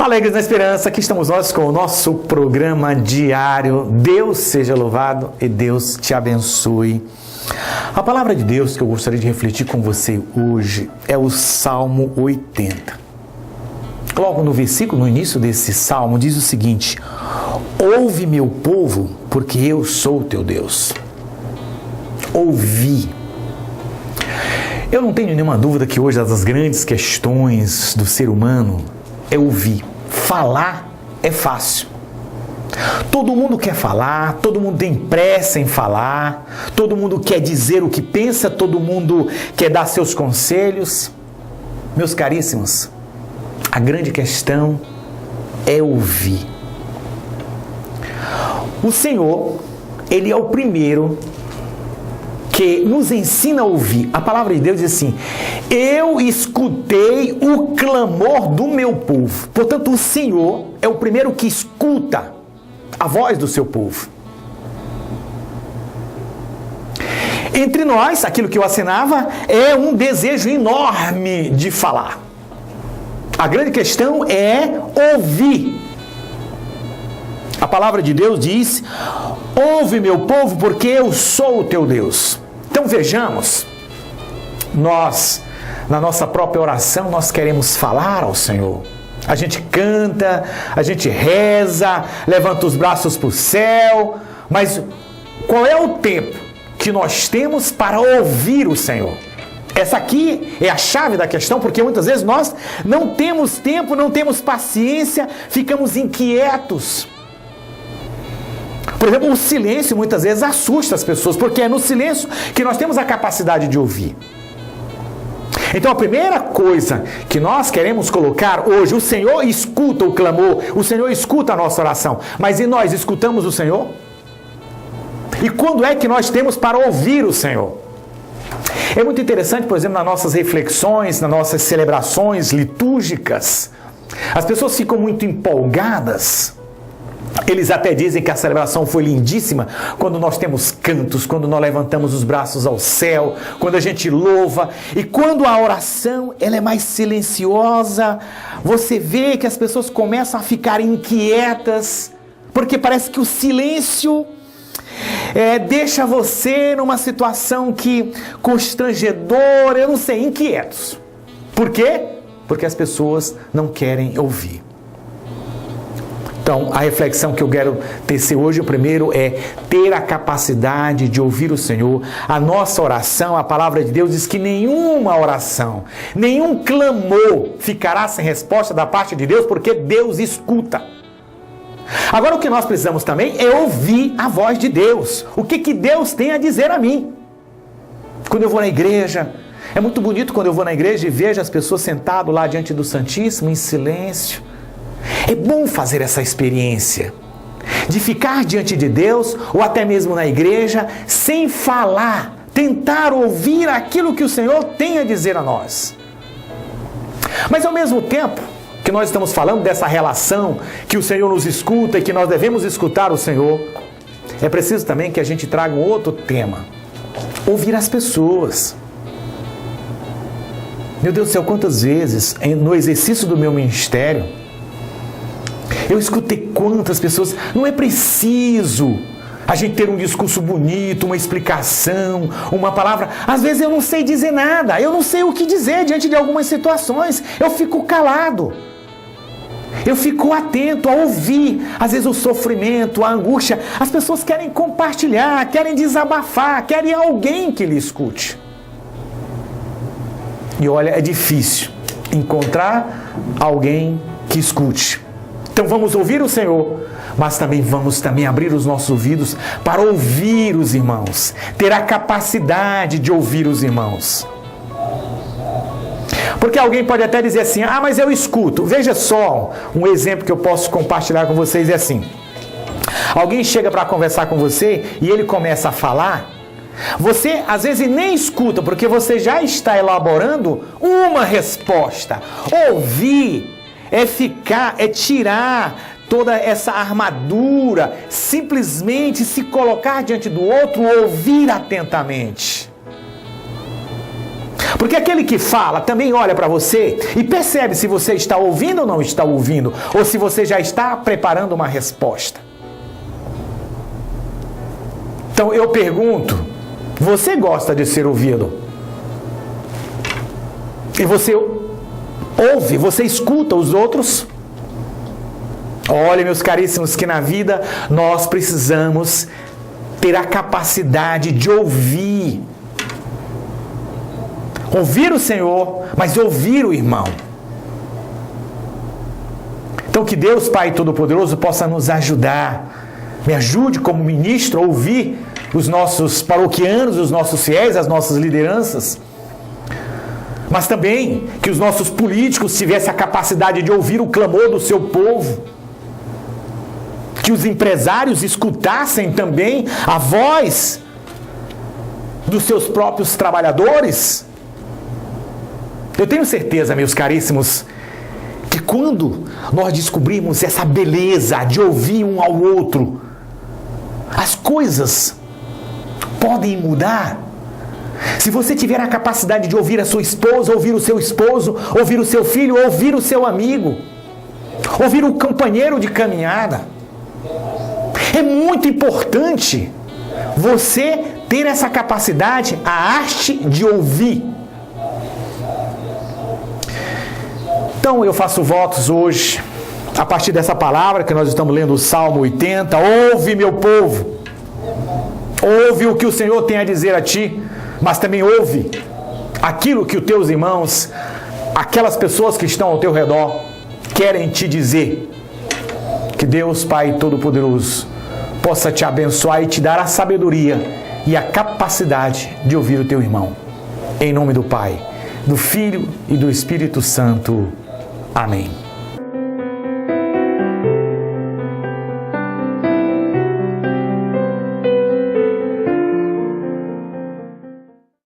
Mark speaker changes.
Speaker 1: Alegres na Esperança, aqui estamos nós com o nosso programa diário. Deus seja louvado e Deus te abençoe. A palavra de Deus que eu gostaria de refletir com você hoje é o Salmo 80. Logo no versículo, no início desse salmo, diz o seguinte: ouve, meu povo, porque eu sou o teu Deus. Ouvi. Eu não tenho nenhuma dúvida que hoje as grandes questões do ser humano é ouvir. Falar é fácil. Todo mundo quer falar, todo mundo tem pressa em falar, todo mundo quer dizer o que pensa, todo mundo quer dar seus conselhos. Meus caríssimos, a grande questão é ouvir. O Senhor, Ele é o primeiro que nos ensina a ouvir. A palavra de Deus diz assim: eu escutei o clamor do meu povo. Portanto, o Senhor é o primeiro que escuta a voz do seu povo. Entre nós, aquilo que eu assinava é um desejo enorme de falar. A grande questão é ouvir. A palavra de Deus diz: ouve, meu povo, porque eu sou o teu Deus. Então vejamos, nós, na nossa própria oração, nós queremos falar ao Senhor. A gente canta, a gente reza, levanta os braços para o céu, mas qual é o tempo que nós temos para ouvir o Senhor? Essa aqui é a chave da questão, porque muitas vezes nós não temos tempo, não temos paciência, ficamos inquietos. Por exemplo, o silêncio muitas vezes assusta as pessoas, porque é no silêncio que nós temos a capacidade de ouvir. Então a primeira coisa que nós queremos colocar hoje: o Senhor escuta o clamor, o Senhor escuta a nossa oração, mas e nós escutamos o Senhor? E quando é que nós temos para ouvir o Senhor? É muito interessante, por exemplo, nas nossas reflexões, nas nossas celebrações litúrgicas, as pessoas ficam muito empolgadas. Eles até dizem que a celebração foi lindíssima quando nós temos cantos, quando nós levantamos os braços ao céu, quando a gente louva. E quando a oração ela é mais silenciosa, você vê que as pessoas começam a ficar inquietas, porque parece que o silêncio deixa você numa situação constrangedora, eu não sei, inquietos. Por quê? Porque as pessoas não querem ouvir. Então, a reflexão que eu quero tecer hoje, o primeiro é ter a capacidade de ouvir o Senhor. A nossa oração, a palavra de Deus diz que nenhuma oração, nenhum clamor ficará sem resposta da parte de Deus, porque Deus escuta. Agora, o que nós precisamos também é ouvir a voz de Deus. O que Deus tem a dizer a mim? Quando eu vou na igreja, é muito bonito quando eu vou na igreja e vejo as pessoas sentadas lá diante do Santíssimo, em silêncio. É bom fazer essa experiência de ficar diante de Deus ou até mesmo na igreja sem falar, tentar ouvir aquilo que o Senhor tem a dizer a nós. Mas ao mesmo tempo que nós estamos falando dessa relação que o Senhor nos escuta e que nós devemos escutar o Senhor, é preciso também que a gente traga um outro tema: ouvir as pessoas. Meu Deus do céu, quantas vezes no exercício do meu ministério eu escutei quantas pessoas. Não é preciso a gente ter um discurso bonito, uma explicação, uma palavra. Às vezes eu não sei dizer nada, eu não sei o que dizer diante de algumas situações. Eu fico calado. Eu fico atento a ouvir, às vezes, o sofrimento, a angústia. As pessoas querem compartilhar, querem desabafar, querem alguém que lhe escute. E olha, é difícil encontrar alguém que escute. Então vamos ouvir o Senhor, mas também vamos abrir os nossos ouvidos para ouvir os irmãos, ter a capacidade de ouvir os irmãos. Porque alguém pode até dizer assim: ah, mas eu escuto. Veja só, um exemplo que eu posso compartilhar com vocês é assim: alguém chega para conversar com você e ele começa a falar, você às vezes nem escuta, porque você já está elaborando uma resposta. Ouvir é tirar toda essa armadura, simplesmente se colocar diante do outro, ouvir atentamente. Porque aquele que fala também olha para você e percebe se você está ouvindo ou não está ouvindo, ou se você já está preparando uma resposta. Então eu pergunto, você gosta de ser ouvido? E você ouve, você escuta os outros? Olha, meus caríssimos, que na vida nós precisamos ter a capacidade de ouvir. Ouvir o Senhor, mas ouvir o irmão. Então que Deus Pai Todo-Poderoso possa nos ajudar. Me ajude como ministro a ouvir os nossos paroquianos, os nossos fiéis, as nossas lideranças. Mas também que os nossos políticos tivessem a capacidade de ouvir o clamor do seu povo. Que os empresários escutassem também a voz dos seus próprios trabalhadores. Eu tenho certeza, meus caríssimos, que quando nós descobrimos essa beleza de ouvir um ao outro, as coisas podem mudar. Se você tiver a capacidade de ouvir a sua esposa, ouvir o seu esposo, ouvir o seu filho, ouvir o seu amigo, ouvir o companheiro de caminhada, é muito importante você ter essa capacidade, a arte de ouvir. Então eu faço votos hoje, a partir dessa palavra que nós estamos lendo, o Salmo 80, ouve meu povo, ouve o que o Senhor tem a dizer a ti, mas também ouve aquilo que os teus irmãos, aquelas pessoas que estão ao teu redor, querem te dizer. Que Deus Pai Todo-Poderoso possa te abençoar e te dar a sabedoria e a capacidade de ouvir o teu irmão. Em nome do Pai, do Filho e do Espírito Santo. Amém.